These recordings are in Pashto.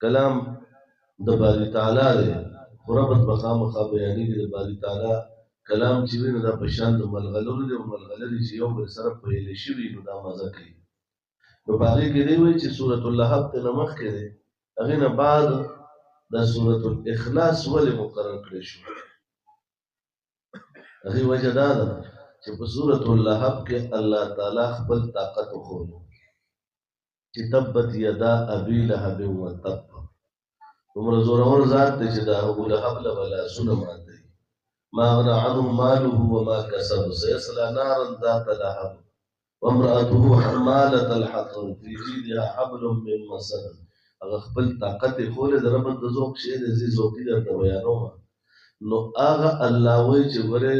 کلام د باری تعالی دی، خو ربط به خامخا بیانېږي د باری تعالی کلام چې وي نو دا په شان د ملغلرو دی، او ملغلرې چې یو بل سره پیلې شوي نو دا مزه کوي. نو په هغې کې دی وایي چې سورة اللهب ته نه مخکې دی، هغې نه بعد دا سورة الاخلاص ولې مقرر کړی شو؟ هغې وجه دا ده چې په سورة اللهب کې الله تعالی خپل طاقت وښودو چې تبت یدا ابي لهب وتب، دومره زورور ذات دی چې د ابو لهب له به لاسونه ماتوي. ما اغنى عنه ماله وما كسب سيصلى نارا ذات لهب وامرأته حمالة الحطب في جيدها حبل من مسد. هغه خپل طاقت یې ښولی د ربط د ذوق شی دی، زه ذوقي درته بیانومه. نو هغه الله وایي چې ګورې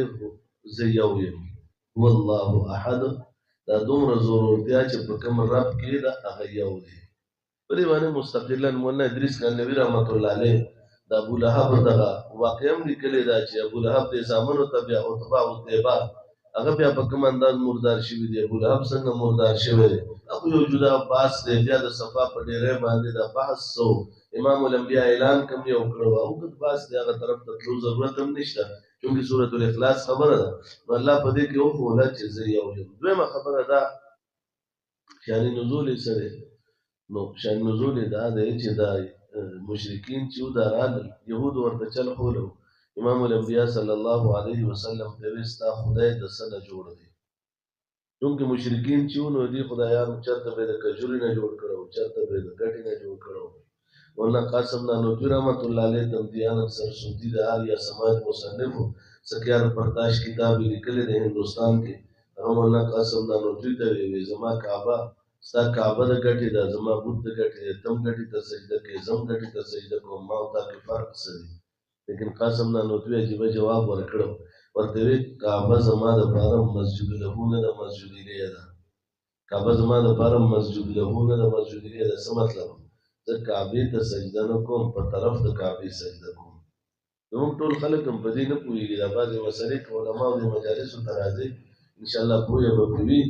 زه یو یم، هو الله احد. دا دومره زورورتیا چې په کوم رب کې ده هغه یو دی. په دې باندې مستقلا مولانا ادریس کندهوي رحمت الله علیه د ابو لهب دغه واقعه هم لیکلې ده چې ابو لهب د زامنو ته بیا عتبه او طیبه هغه بیا په کوم انداز مردار شوي دي، ابو لهب څنګه مردار شوی دی، هغه یو جدا بحث دی. بیا د صفا په ډیرې باندې د بحث سو امام الانبیاء اعلان کوم یو کړو، او د بحث دی هغه طرف ته تلو ضرورت هم نشته، چونکې سورة الاخلاص خبره ده. نو الله په دې کې وښوده چې زه یو یم. دویمه خبره ده شان نزول یې څه دی؟ نو شان نزول یې دا دی چې دا مشرکین چې دا راغلل یهود ورته چل ښولو، امام الانبیاء صلی الله علیه وسلم ته ویل ستا خدای د څه نه جوړ دی؟ چونکې مشرکین چې نو دي خدایانو چېرته به یې د کجوري نه جوړ کړی و، چېرته به یې د ګټې نه جوړ کړی و. مولانا قاسم نانوتوي رحمت الله علیه تمدیان سرسودي د آریا سماج مصنف و، سکیار پرتاش کتاب یې لیکلی دی هندوستان کې. هغه مولانا قاسم نانوتوي ته ویلي زما کعبه ستا کعبه د ګټې ده، زما بت د ګټې دی، تم ګټې ته سجده کوې، زم ګټې ته سجده کوم، ما او تا کې فرق څه دی؟ لیکن قاسم نانوتوي عجیبه جواب ورکړو، ورته ویې کعبه زما دپاره مسجد له نه ده، مسجد الیه ده. کعبه زما دپاره مسجد له نه ده، مسجد الیه ده. څه مطلب؟ زه کعبې ته سجده نه کوم، په طرف د کعبې سجده کوم. زموږ ټول خلک هم په دې نه پوهېږي، دا بعضې مسلې که علماو د مجالسو ته راځي انشاءالله پوهه به پرې وي.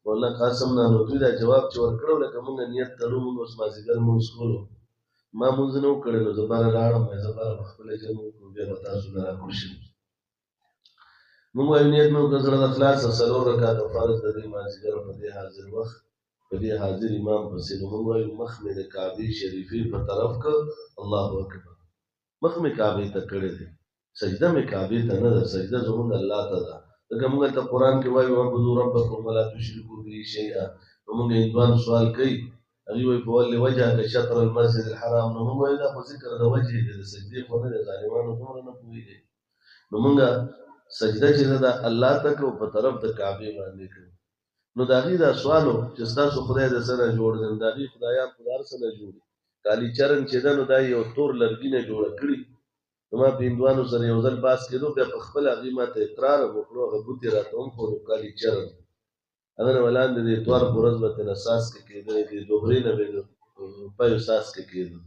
مولانا قاسم نانوتوي دا جواب چې ورکړو لکه موږ نیت تړو، موږ اوس مازدیګر مونځ کولو، ما مونځ نه و کړی، نو زه بره لاړم، زه بره به خپله جمع وکړو، بیا به تاسو نه راکوړ شئ. موږ وایو نیت مې وکړه زړه د خلاصه 4 رکعته فرض د دې مازدیګر په دې حاضر وخت په دې حاضر امام پسې، نو موږ وایو مخ مې د کعبې شریفې په طرف کړ، الله اکبر، مخ مې کعبې ته کړی دی، سجده مې کعبې ته نه ده، سجده زموږ الله ته ده. ځکه موږ ته قرآن کې وایي واعبدوا ربکم ولا تشرکوا به شیئا. نو موږ هندوان سوال کوي، هغوی وایي فولي وجهک شطر المسجد الحرام. نو موږ وایو دا خو ذکر د وجهې دی، د سجدې خو نه دی. ظالمانو دومره نه پوهېږي. نو موږ سجده چې ده د الله ته کوو، په طرف د کعبې باندې کوو. نو د هغې دا سوال و چې ستاسو خدای د څه نه جوړ دی؟ نو د هغې خدایان خو د هر څه نه جوړ دي. کالي چرن چې ده نو دا یو تور لرګي نه جوړه کړي. ما په هندوانو سره یو ځل بحث کېدو، بیا په خپله هغې ما ته اقرار وکړو، هغه بوت یې راته وښودو کالي چرن، هغه نه ولاندې د اتوار په ورځ به ترېنه څاڅکې کېدلې، د دوهرې نه به د روپیو څاڅکې کېدو.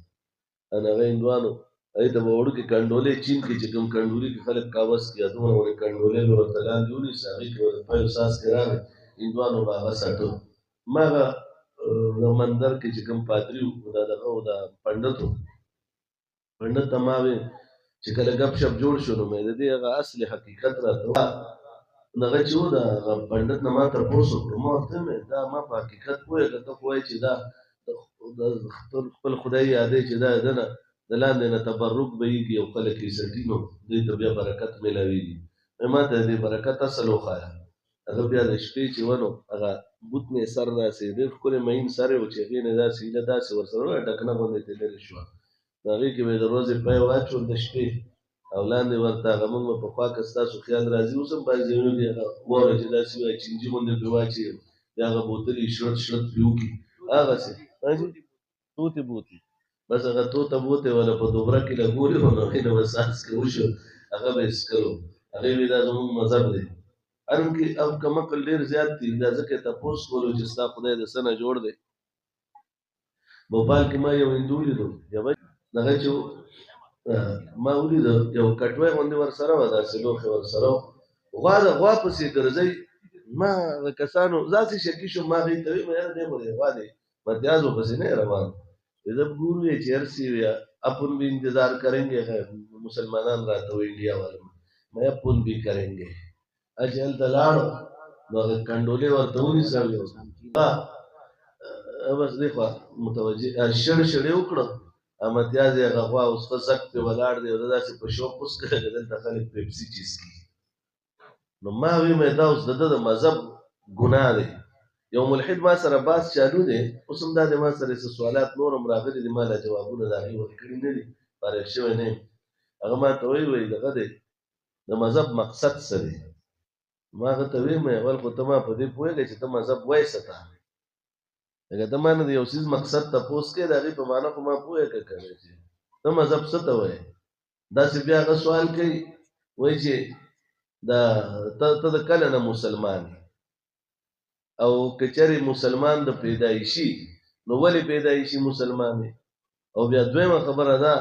هغه هندوانو هغې ته به وړوکې کنډولې چین کې چې کوم کنډولي کې خلک کاوس کړي، دومره وړې کنډولې به ورته لاندې ونیسي، هغې کې به د روپیو څاڅکې راغی، هندوانو به هغه څټو. ما هغه د مندر کې چې کوم پادري و، دا دغه و، دا پنډت و، پنډت ته ما ویل چې کله ګپ شپ جوړ شو، نو مې د دې هغه اصلي حقیقت راته هغه چې و د پنډت نه ما تپوس وکړو، ما ورته ویل دا ما په حقیقت پوهېږه، ته خو وایې چې دا خپل خدای یادوي چې دا د نه د لاندې نه تبرک بهېږي او خلک یې څټي، نو دوی ته بیا برکت میلاوېږي. ما ته د دې برکت اصل وښایه. هغه بیا د شپې چې و نو هغه بوت مې سر داسې ډېر ښکلی مهین سر یې و چې هغې نه داسې هیله داسې ورسره ډکنه غوندې ترې لرې شوه. نو هغې کې به یې د ورځې پی واچول د شپې، او لاندې ورته هغه موږ به پخوا که ستاسو خیال راځي، اوس هم بعضې ځایونو کې هغه واوره چې داسې وایي چینجي غوندې پرې واچوي، بیا هغه بوتل یې شړت شړت پرې وکړي، هغسې توتې بوتې، بس هغه توته بوتې والا په دوبره کې لګولې وه، نو هغې نه به څاڅکې وشو، هغه به یې څښلو. هغې وایي دا زموږ مذهب دی. هرم کې او کم عقل ډېر زیات دي، دا ځکه یې تپوس کولو چې ستا خدای د څه نه جوړ دی. بوپال کې ما یو هندو ولیدو، هغه چې ما ولیده یو کټوۍ غوندې ورسره وه، داسې لوښې ورسره وه، غوا د غوا پسې ګرځئ. ما هغه کسانو داسې شکي شوم، ما هغې ته ویل یاره دی خو دی غوا دی متیاز ورپسې نه یې روان. जब गुरु है चेयरसी हुआ अपन भी इंतजार करेंगे है मुसलमान रहता हो इंडिया वाले में मैं अपन भी करेंगे अजल दलाल मगर कंडोले और तौरी सड़े बस देखो मुतवजह शड़ शड़े उकड़ो اما تیازی غوا اوس فسق په ولاړ دی او داسې په شوق اوس کړه دلته خلک پیپسي چیز کی نو ما وی مې دا اوس د مذهب ګناه دی یو ملحد ما سره باس چالو دی اوس هم دا د ما سره سوالات نورم راغلي دي ما لا جوابونه دا غي ورکړي نه دي فارغ شوی نه هغه ما ته وی دغه دی د مذهب مقصد څه دی ما هغه ته وی مې اول خو ته ما په دې پوهېږې چې ته مذهب وایې څه ته اگر ته ما نه د یو څیز مقصد تپوس کې د هغې په معنا خو ما پوهېږه که نه چې ته مذهب څه ته وایې داسې بیا هغه سوال کوي وایي چې دا ته د کله نه مسلمان او که چېرې مسلمان د پیدایشي نو ولې پیدایشي مسلمان او بیا دویمه خبره ده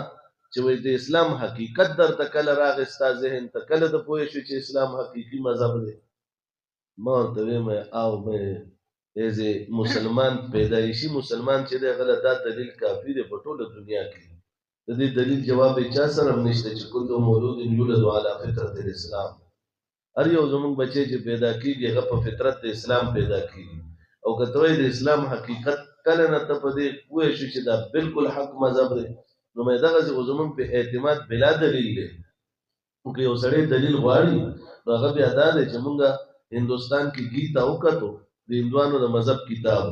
چې وایي د اسلام حقیقت درته کله راغی ستا ذهن ته کله ته پوه شو چې اسلام حقیقي مذهب دی ما ورته ویم او مې ایز مسلمان پیدایشي مسلمان چې دی هغه دا دلیل کافي دی په ټوله دنیا کې د دې دلیل جواب یې چا سره هم نشته چې کل مولود یولد علی فطرت الاسلام هر یو زمونږ بچی چې پیدا کېږي هغه په فطرت د اسلام پیدا کېږي او که ته وایې د اسلام حقیقت کله نه ته په دې پوه شو چې دا بالکل حق مذهب دی نو مې دغسې خو زمونږ په اعتماد بلا دلیل دی که یو سړی دلیل غواړي نو هغه بیا دا دی چې مونږ هندوستان کې گیتا وکتو د هندوانو د مذهب کتاب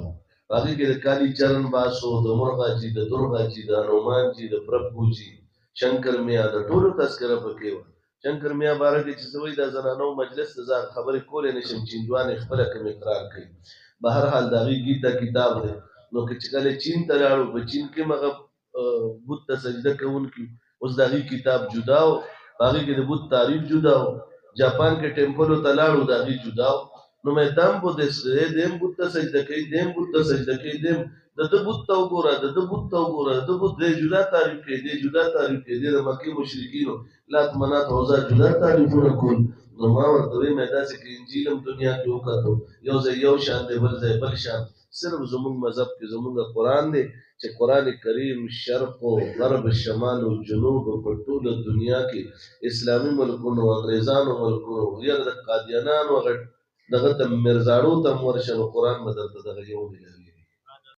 هغه کې د کالی چرن باسو د مرغا جی د درغا جی د هنومان جی د پربو جی شنکر میا د ټولو تذکره پکې و شنکر میا باره کې چې سوي د زنانو مجلس ته ځان خبرې کولې نشم چې هندوان خپل کوم اقرار کوي بهر حال دا گیتا کتاب دی نو چې کله چین ته لاړو په چین کې مغه بت ته سجده کوونکی اوس دا کتاب جدا او هغه کې د بت تعریف جدا او جاپان کې ټیمپلو ته لاړو دا جدا نو مې دم بو دیم بوت ته سجده کوي دیم بوت ته سجده کوي دیم د بوت ته وګوره د بوت ته وګوره د بوت د جدا تعریف کوي د جدا تعریف کوي د مکه مشرکینو لات منات اوزا جدا تعریفونه کول نو ما ورته مې داسې کې انجیلم دنیا کې وکړو یو ځای یو شان دی بل ځای بل شان صرف زموږ مذهب کې زموږ قرآن دی چې قرآن کریم شرق او غرب شمال او جنوب په ټوله دنیا کې اسلامي ملکونو انګریزانو ملکونو یا د قادیانانو دغه ته مرزاړو ته ورشه قرآن بدل ته دغه یو دی